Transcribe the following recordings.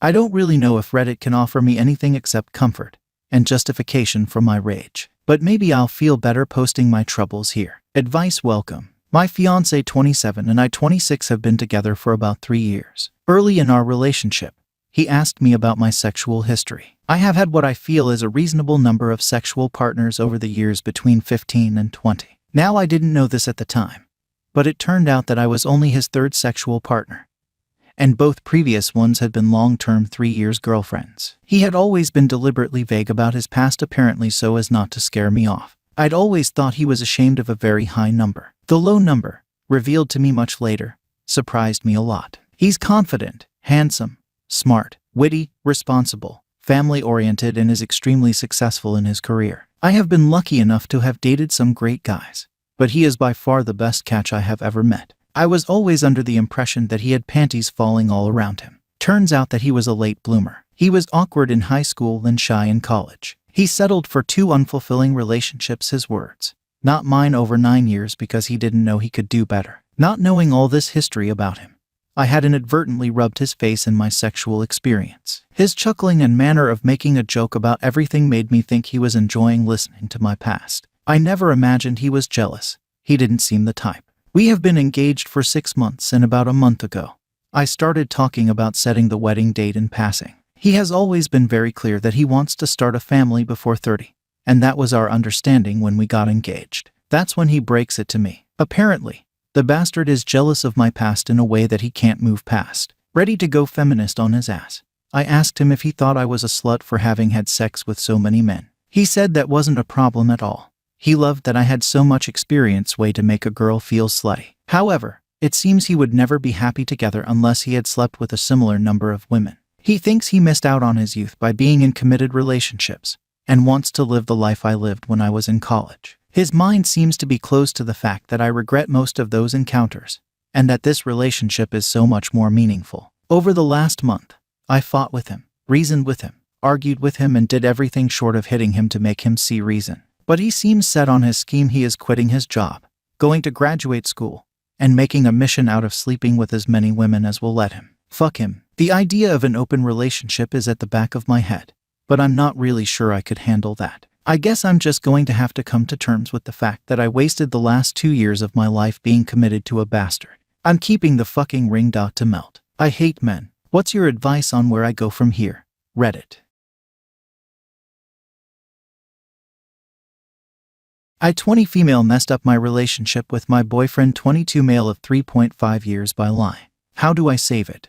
I don't really know if Reddit can offer me anything except comfort and justification for my rage. But maybe I'll feel better posting my troubles here. Advice welcome. My fiancé 27 and I 26 have been together for about 3 years. Early in our relationship, he asked me about my sexual history. I have had what I feel is a reasonable number of sexual partners over the years between 15 and 20. Now I didn't know this at the time, but it turned out that I was only his third sexual partner, and both previous ones had been long-term 3 years girlfriends. He had always been deliberately vague about his past, apparently so as not to scare me off. I'd always thought he was ashamed of a very high number. The low number, revealed to me much later, surprised me a lot. He's confident, handsome, smart, witty, responsible, family-oriented, and is extremely successful in his career. I have been lucky enough to have dated some great guys, but he is by far the best catch I have ever met. I was always under the impression that he had panties falling all around him. Turns out that he was a late bloomer. He was awkward in high school and shy in college. He settled for 2 unfulfilling relationships, his words, not mine, over 9 years because he didn't know he could do better. Not knowing all this history about him, I had inadvertently rubbed his face in my sexual experience. His chuckling and manner of making a joke about everything made me think he was enjoying listening to my past. I never imagined he was jealous. He didn't seem the type. We have been engaged for 6 months, and about a month ago, I started talking about setting the wedding date in passing. He has always been very clear that he wants to start a family before 30, and that was our understanding when we got engaged. That's when he breaks it to me. Apparently, the bastard is jealous of my past in a way that he can't move past. Ready to go feminist on his ass, I asked him if he thought I was a slut for having had sex with so many men. He said that wasn't a problem at all. He loved that I had so much experience, way to make a girl feel slutty. However, it seems he would never be happy together unless he had slept with a similar number of women. He thinks he missed out on his youth by being in committed relationships, and wants to live the life I lived when I was in college. His mind seems to be closed to the fact that I regret most of those encounters, and that this relationship is so much more meaningful. Over the last month, I fought with him, reasoned with him, argued with him, and did everything short of hitting him to make him see reason. But he seems set on his scheme. He is quitting his job, going to graduate school, and making a mission out of sleeping with as many women as will let him. Fuck him. The idea of an open relationship is at the back of my head, but I'm not really sure I could handle that. I guess I'm just going to have to come to terms with the fact that I wasted the last 2 years of my life being committed to a bastard. I'm keeping the fucking ring dot to melt. I hate men. What's your advice on where I go from here? Reddit. I 20 female messed up my relationship with my boyfriend 22 male of 3.5 years by lie. How do I save it?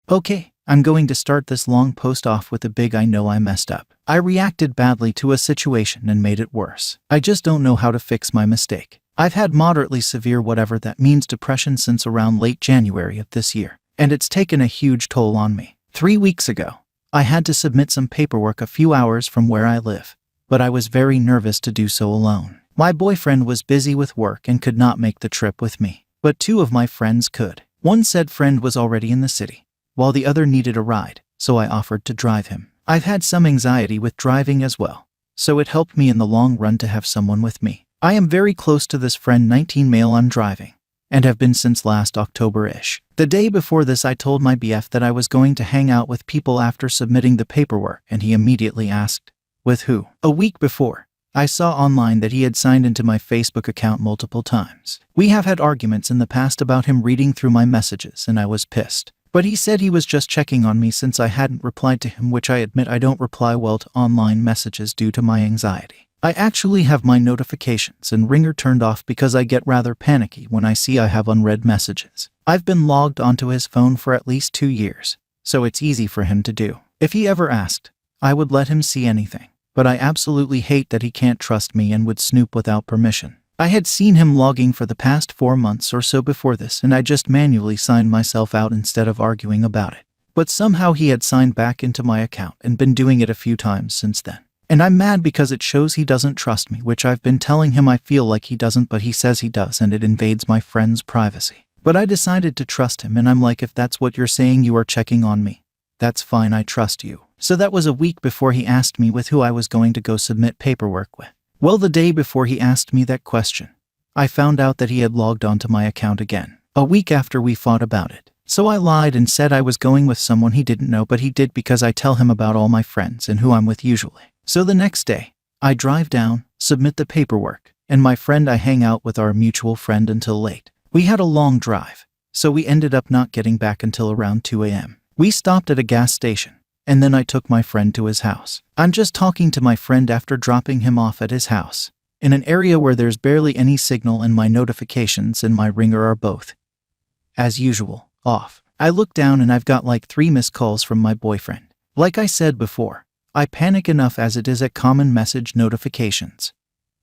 Okay, I'm going to start this long post off with a big I know I messed up. I reacted badly to a situation and made it worse. I just don't know how to fix my mistake. I've had moderately severe, whatever that means, depression since around late January of this year, and it's taken a huge toll on me. 3 weeks ago, I had to submit some paperwork a few hours from where I live, but I was very nervous to do so alone. My boyfriend was busy with work and could not make the trip with me, but 2 of my friends could. One said friend was already in the city, while the other needed a ride, so I offered to drive him. I've had some anxiety with driving as well, so it helped me in the long run to have someone with me. I am very close to this friend 19 male on driving, and have been since last October-ish. The day before this, I told my BF that I was going to hang out with people after submitting the paperwork, and he immediately asked, with who? A week before, I saw online that he had signed into my Facebook account multiple times. We have had arguments in the past about him reading through my messages, and I was pissed. But he said he was just checking on me since I hadn't replied to him, which I admit I don't reply well to online messages due to my anxiety. I actually have my notifications and ringer turned off because I get rather panicky when I see I have unread messages. I've been logged onto his phone for at least 2 years, so it's easy for him to do. If he ever asked, I would let him see anything. But I absolutely hate that he can't trust me and would snoop without permission. I had seen him logging for the past 4 months or so before this, and I just manually signed myself out instead of arguing about it. But somehow he had signed back into my account and been doing it a few times since then. And I'm mad because it shows he doesn't trust me, which I've been telling him I feel like he doesn't, but he says he does, and it invades my friend's privacy. But I decided to trust him, and I'm like, if that's what you're saying, you are checking on me, that's fine, I trust you. So that was a week before he asked me with who I was going to go submit paperwork with. Well, the day before he asked me that question, I found out that he had logged onto my account again. A week after we fought about it, So I lied and said I was going with someone he didn't know, but he did because I tell him about all my friends and who I'm with usually. So the next day, I drive down, submit the paperwork, and my friend I hang out with our mutual friend until late. We had a long drive, so we ended up not getting back until around 2 a.m. We stopped at a gas station, and then I took my friend to his house. I'm just talking to my friend after dropping him off at his house, in an area where there's barely any signal and my notifications and my ringer are both, as usual, off. I look down and I've got like 3 missed calls from my boyfriend. Like I said before, I panic enough as it is at common message notifications.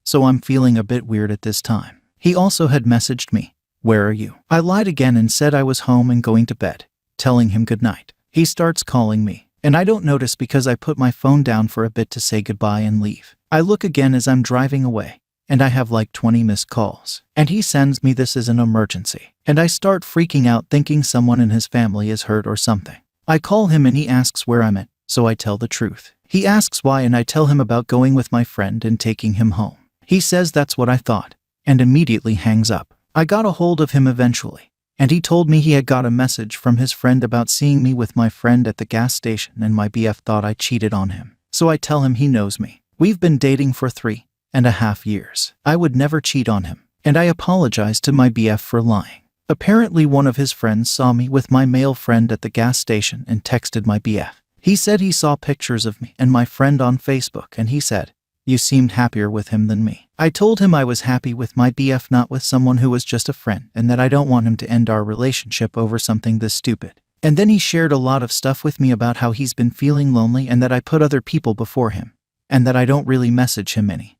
So I'm feeling a bit weird at this time. He also had messaged me, "Where are you?" I lied again and said I was home and going to bed, telling him goodnight. He starts calling me, and I don't notice because I put my phone down for a bit to say goodbye and leave. I look again as I'm driving away, and I have like 20 missed calls. And he sends me this is an emergency. And I start freaking out thinking someone in his family is hurt or something. I call him and he asks where I'm at, so I tell the truth. He asks why and I tell him about going with my friend and taking him home. He says that's what I thought, and immediately hangs up. I got a hold of him eventually, and he told me he had got a message from his friend about seeing me with my friend at the gas station and my BF thought I cheated on him. So I tell him he knows me. We've been dating for 3.5 years. I would never cheat on him, and I apologized to my BF for lying. Apparently one of his friends saw me with my male friend at the gas station and texted my BF. He said he saw pictures of me and my friend on Facebook and he said, "You seemed happier with him than me." I told him I was happy with my BF, not with someone who was just a friend, and that I don't want him to end our relationship over something this stupid. And then he shared a lot of stuff with me about how he's been feeling lonely and that I put other people before him, and that I don't really message him any,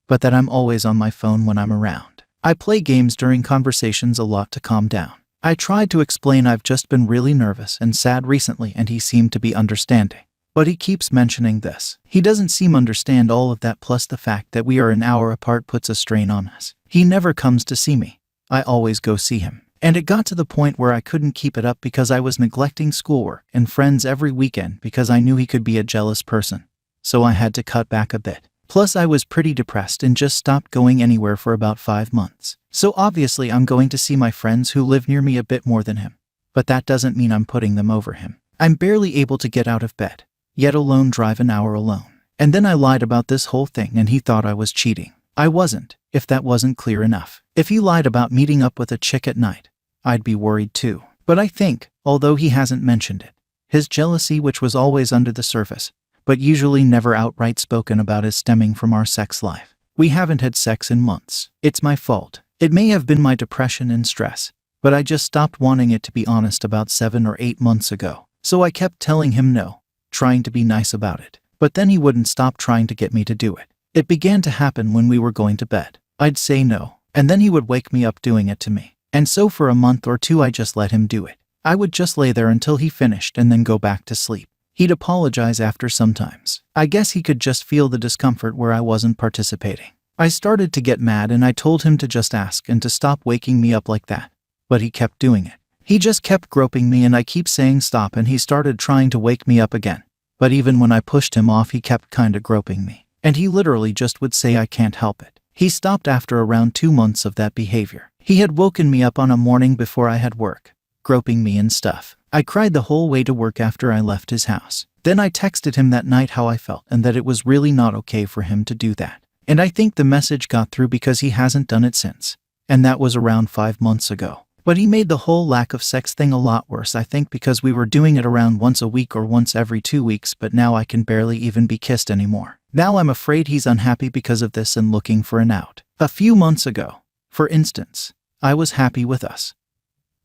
but that I'm always on my phone when I'm around. I play games during conversations a lot to calm down. I tried to explain I've just been really nervous and sad recently and he seemed to be understanding. But he keeps mentioning this. He doesn't seem to understand all of that, plus the fact that we are an hour apart puts a strain on us. He never comes to see me. I always go see him. And it got to the point where I couldn't keep it up because I was neglecting schoolwork and friends every weekend because I knew he could be a jealous person. So I had to cut back a bit. Plus I was pretty depressed and just stopped going anywhere for about 5 months. So obviously I'm going to see my friends who live near me a bit more than him. But that doesn't mean I'm putting them over him. I'm barely able to get out of bed, yet alone drive an hour alone. And then I lied about this whole thing and he thought I was cheating. I wasn't, if that wasn't clear enough. If he lied about meeting up with a chick at night, I'd be worried too. But I think, although he hasn't mentioned it, his jealousy, which was always under the surface, but usually never outright spoken about, is stemming from our sex life. We haven't had sex in months. It's my fault. It may have been my depression and stress, but I just stopped wanting it, to be honest, about 7 or 8 months ago. So I kept telling him no, trying to be nice about it. But then he wouldn't stop trying to get me to do it. It began to happen when we were going to bed. I'd say no, and then he would wake me up doing it to me. And so for a month or 2 I just let him do it. I would just lay there until he finished and then go back to sleep. He'd apologize after sometimes. I guess he could just feel the discomfort where I wasn't participating. I started to get mad and I told him to just ask and to stop waking me up like that. But he kept doing it. He just kept groping me and I keep saying stop and he started trying to wake me up again. But even when I pushed him off he kept kinda groping me. And he literally just would say I can't help it. He stopped after around 2 months of that behavior. He had woken me up on a morning before I had work, groping me and stuff. I cried the whole way to work after I left his house. Then I texted him that night how I felt and that it was really not okay for him to do that. And I think the message got through because he hasn't done it since. And that was around 5 months ago. But he made the whole lack of sex thing a lot worse, I think because we were doing it around once a week or once every 2 weeks, but now I can barely even be kissed anymore. Now I'm afraid he's unhappy because of this and looking for an out. A few months ago, for instance, I was happy with us.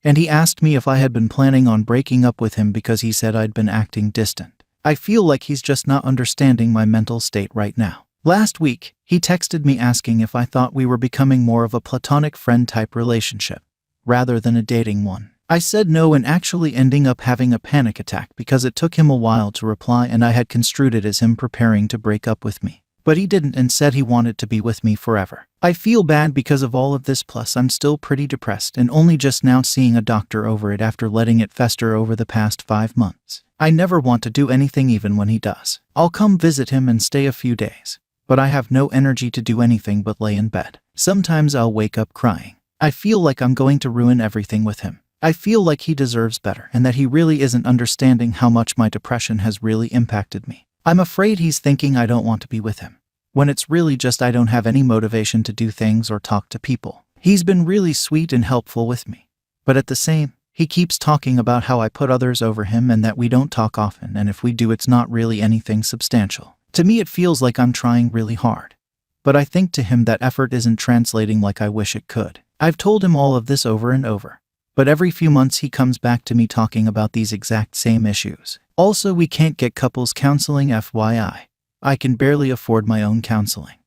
And he asked me if I had been planning on breaking up with him because he said I'd been acting distant. I feel like he's just not understanding my mental state right now. Last week, he texted me asking if I thought we were becoming more of a platonic friend type relationship, rather than a dating one. I said no and actually ending up having a panic attack because it took him a while to reply and I had construed it as him preparing to break up with me. But he didn't and said he wanted to be with me forever. I feel bad because of all of this, plus I'm still pretty depressed and only just now seeing a doctor over it after letting it fester over the past 5 months. I never want to do anything even when he does. I'll come visit him and stay a few days, but I have no energy to do anything but lay in bed. Sometimes I'll wake up crying. I feel like I'm going to ruin everything with him. I feel like he deserves better and that he really isn't understanding how much my depression has really impacted me. I'm afraid he's thinking I don't want to be with him, when it's really just I don't have any motivation to do things or talk to people. He's been really sweet and helpful with me, but at the same, he keeps talking about how I put others over him and that we don't talk often, and if we do, it's not really anything substantial. To me, it feels like I'm trying really hard, but I think to him that effort isn't translating like I wish it could. I've told him all of this over and over, but every few months he comes back to me talking about these exact same issues. Also, we can't get couples counseling, FYI. I can barely afford my own counseling.